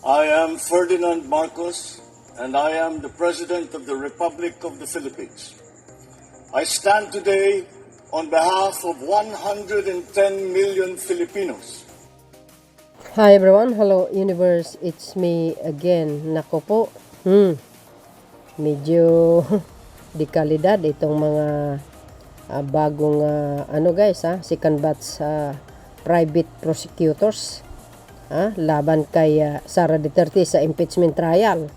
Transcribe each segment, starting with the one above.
I am Ferdinand Marcos, and I am the President of the Republic of the Philippines. I stand today on behalf of 110 million Filipinos. Hi everyone, hello universe, it's me again. Nako po, medyo di kalidad itong mga bagong guys, second batch private prosecutors laban kay Sara Duterte sa impeachment trial.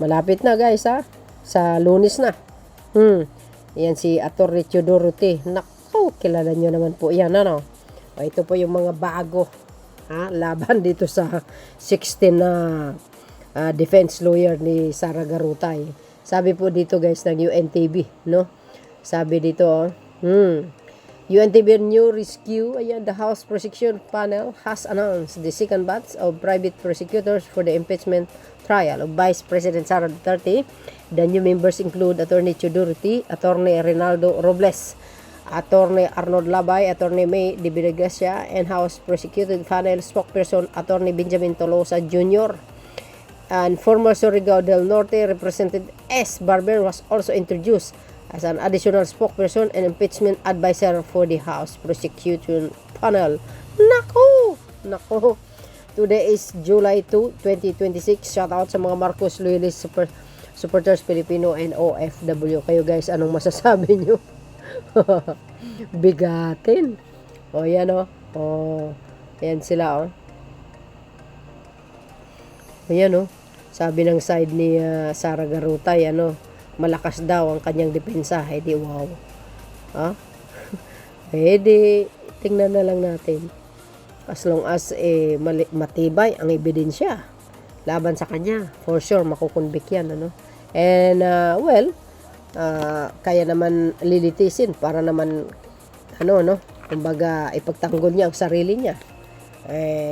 Malapit na guys, sa Lunes na. Yan si Atty. Teodoro T. Nako, kilala nyo naman po yan, ano? Ito po yung mga bago laban dito sa 16 na defense lawyer ni Sara Garutay. Sabi po dito guys ng UNTV, no? Sabi dito, UNTV new rescue, the House Prosecution Panel has announced the second batch of private prosecutors for the impeachment trial of Vice President Sara Duterte. The new members include Atty. Teodoro T, Atty. Reynaldo Robles, Atty. Arnold Labay, Atty. May de Villegracia, and House Prosecuting Panel spokesperson Atty. Benjamin Tolosa Jr. And former Surigao del Norte Representative S. Barber was also introduced as an additional spokesperson and impeachment advisor for the House Prosecution Panel. Nako! Today is July 2, 2026. Shout out sa mga Marcos Loyalist supporters Filipino and OFW. Kayo guys, anong masasabi nyo? Bigatin. Yan yan sila Ayan sabi ng side ni Sara Garutay, malakas daw ang kanyang depensa. Di wow. Di tingnan na lang natin. As long as matibay ang ebidensya laban sa kanya, for sure makukonvict yan, And kaya naman lilitisin para naman kumbaga ipagtanggol niya ang sarili niya.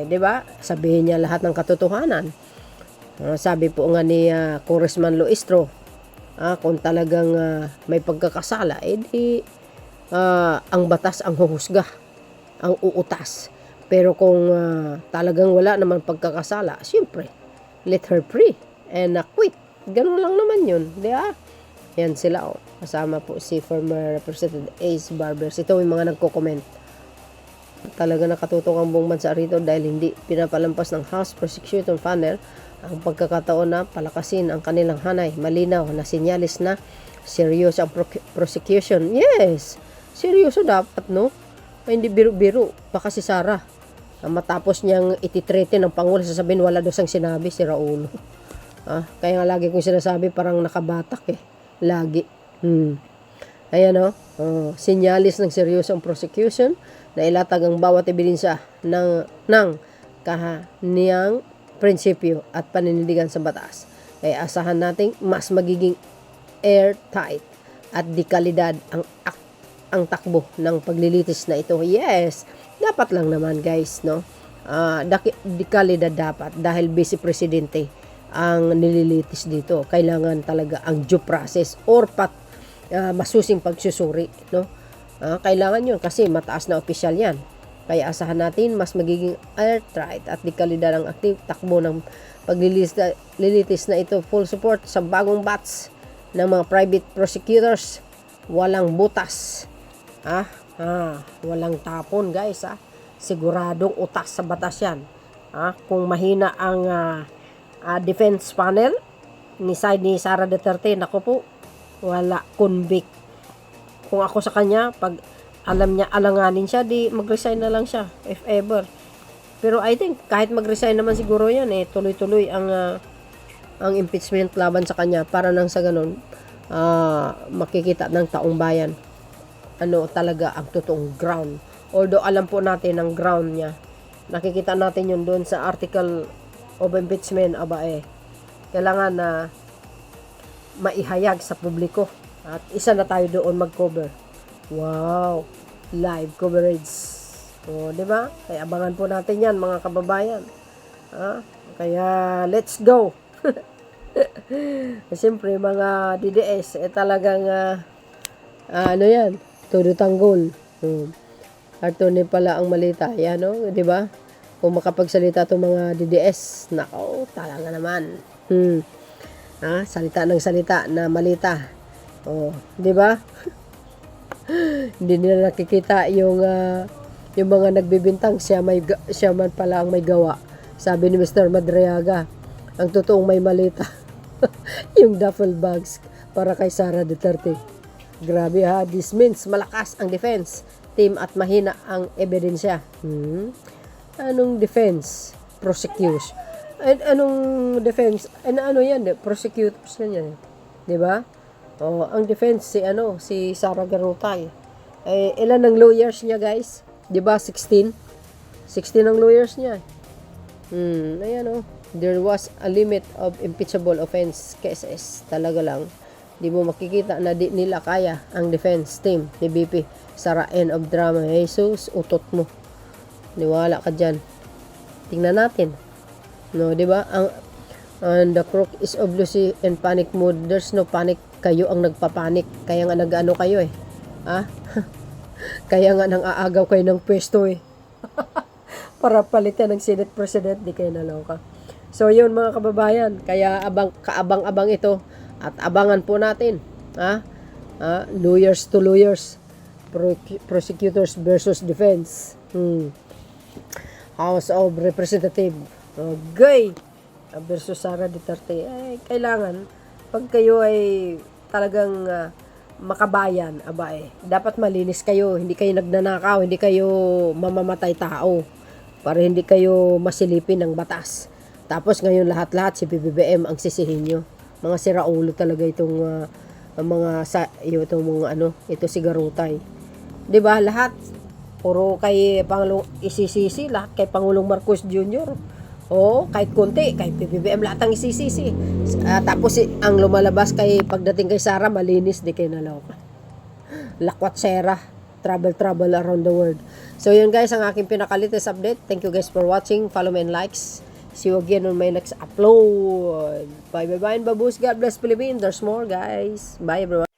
Di ba? Sabihin niya lahat ng katotohanan. Sabi po nga ni Congressman Loistro, kung talagang may pagkakasala, ang batas ang huhusga, ang uutas. Pero kung talagang wala naman pagkakasala, siyempre, let her free and quit. Ganun lang naman yun. Di ba? Yan sila kasama po si former Representative Ace Barbers. Ito yung mga nagko-comment. Talaga nakatutok ang buong bansa rito dahil hindi pinapalampas ng House Prosecution Panel ang pagkakataon na palakasin ang kanilang hanay. Malinaw na sinyalis na seryoso ang prosecution. Yes, seryoso dapat, no? Hindi biro-biro. Baka si Sara, matapos niyang ititrete ng Pangulo, sasabihin wala daw siyang sinabi, si Raulo. Kaya nga lagi kong sinasabi, parang nakabatak lagi. Ayan sinyalis ng seryoso ang prosecution na ilatag ang bawat ebidensya ng kaniyang prinsipyo at paninindigan sa batas. Kaya asahan nating mas magiging airtight at dekalidad ang takbo ng paglilitis na ito. Yes, dapat lang naman guys, no? Dekalidad dapat dahil Vice Presidente ang nililitis dito. Kailangan talaga ang due process or masusing pagsusuri, no? Kailangan yun kasi mataas na opisyal yan. Kaya asahan natin mas magiging airtight at dekalidad ang active takbo ng paglilitis na ito. Full support sa bagong batch ng mga private prosecutors. Walang butas. Walang tapon guys. Siguradong utas sa batas yan. Kung mahina ang defense panel ni Sara Duterte, nako po, wala convict. Kung ako sa kanya, pag alam niya alanganin siya, di mag-resign na lang siya if ever. Pero I think kahit mag-resign naman siguro yan, tuloy-tuloy ang impeachment laban sa kanya para nang sa ganun makikita ng taong bayan talaga ang totoong ground. Although alam po natin ang ground niya, nakikita natin yun doon sa article of impeachment. Kailangan na maihayag sa publiko at isa na tayo doon mag-cover. Wow, live coverage. Di ba? Kaya abangan po natin yan mga kababayan. Kaya let's go. Siyempre mga DDS talagang yan, todo tanggol. Attorney pala ang malita. Yan, di ba? kung makapagsalita itong mga DDS, nako, talaga naman. Salita ng salita na malita. Oh, di ba? Hindi nila nakikita yung mga nagbibintang siya man pala ang may gawa. Sabi ni Mr. Madriaga, ang totoong may malita. Yung duffel bags para kay Sara Duterte. Grabe ha, this means malakas ang defense team at mahina ang ebidensya. Anong defense? Prosecution. Anong defense? Ano yan? Prosecutors yan. 'Di ba? Oh, ang defense si Sara Garutay. Ilan ang lawyers niya, guys? 'Di ba 16? 16 ang lawyers niya. Ayan there was a limit of impeachable offense cases. Talaga lang. Di mo makikita na di nila kaya ang defense team ni BP Sara End of drama. Jesus, utot mo. Niwala ka dyan. Tingnan natin. No, di ba? And the crook is obviously in panic mode. There's no panic. Kayo ang nagpapanik. Kaya nga nag-ano kayo eh. Kaya nga nang aagaw kayo ng pwesto eh. Para palitan ng Senate President. Di kayo naloka. So yun mga kababayan. Kaya kaabang-abang ito. At abangan po natin. Lawyers to lawyers. Prosecutors versus defense. House of Representative Gay versus Sara Duterte. Kailangan pag kayo ay talagang makabayan, dapat malinis kayo, hindi kayo nagnanakaw, hindi kayo mamamatay tao para hindi kayo masilipin ng batas. Tapos ngayon lahat-lahat si PBBM ang sisihin nyo. Mga siraulo talaga itong ito si Garutay. 'Di ba? Lahat puro kay Pangulong isisisi, lahat kay Pangulong Marcos Jr. Kahit konti, kay PBBM lahat ang isisisi. Tapos ang lumalabas pagdating kay Sara, malinis, di kayo naloka. Lakwat Sera, travel around the world. So yun guys, ang aking pinaka-latest update. Thank you guys for watching. Follow me and likes. See you again on my next upload. Bye, and babush. God bless Philippines. There's more guys. Bye everyone.